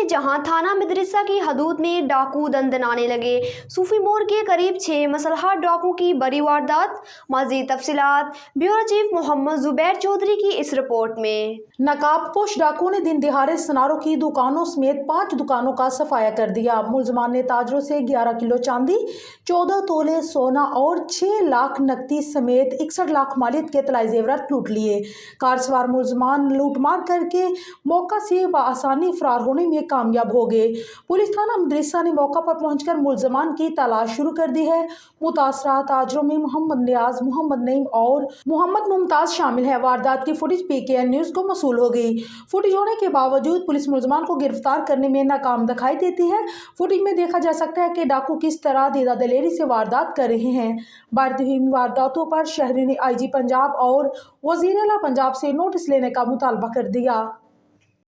जहां थाना मदरसा की हदूद में डाकू दंदनाने लगे। सूफी मोड़ के करीब 6 मसलहा डाकू की बड़ी वारदात। मज़ीद तफसीलात ब्यूरो चीफ मोहम्मद जुबैर चौधरी की इस रिपोर्ट में। नकाबपोश डाकुओं ने दिन दिहाड़े सनारों की दुकानों समेत 5 दुकानों का सफाया कर दिया। मुलजमान ने ताजरों से 11 किलो चांदी, 14 तोले सोना और 6 लाख नकदी समेत 61 लाख मालियत के तलाई जेवरात लूट लिए। कार सवार मुलजमान लूटमार करके मौका से आसानी फरार होने में कामयाब हो गए। पुलिस थाना मदरसा ने मौका पर पहुंचकर मुलजमान की तलाश शुरू कर दी है। मुतासरा ताजरों में मोहम्मद नियाज, मोहम्मद नईम और मोहम्मद मुमताज शामिल है। वारदात की फुटेज PKN न्यूज को मौसूल हो गई। फुटेज होने के बावजूद पुलिस मुलजमान को गिरफ्तार करने में नाकाम दिखाई देती है। फुटेज में देखा जा सकता है कि डाकू किस तरह देदा दलेरी से वारदात कर रहे हैं। बढ़ती हुई वारदातों पर शहरी ने IG पंजाब और वज़ीर आला पंजाब से नोटिस लेने का मुतालबा कर दिया।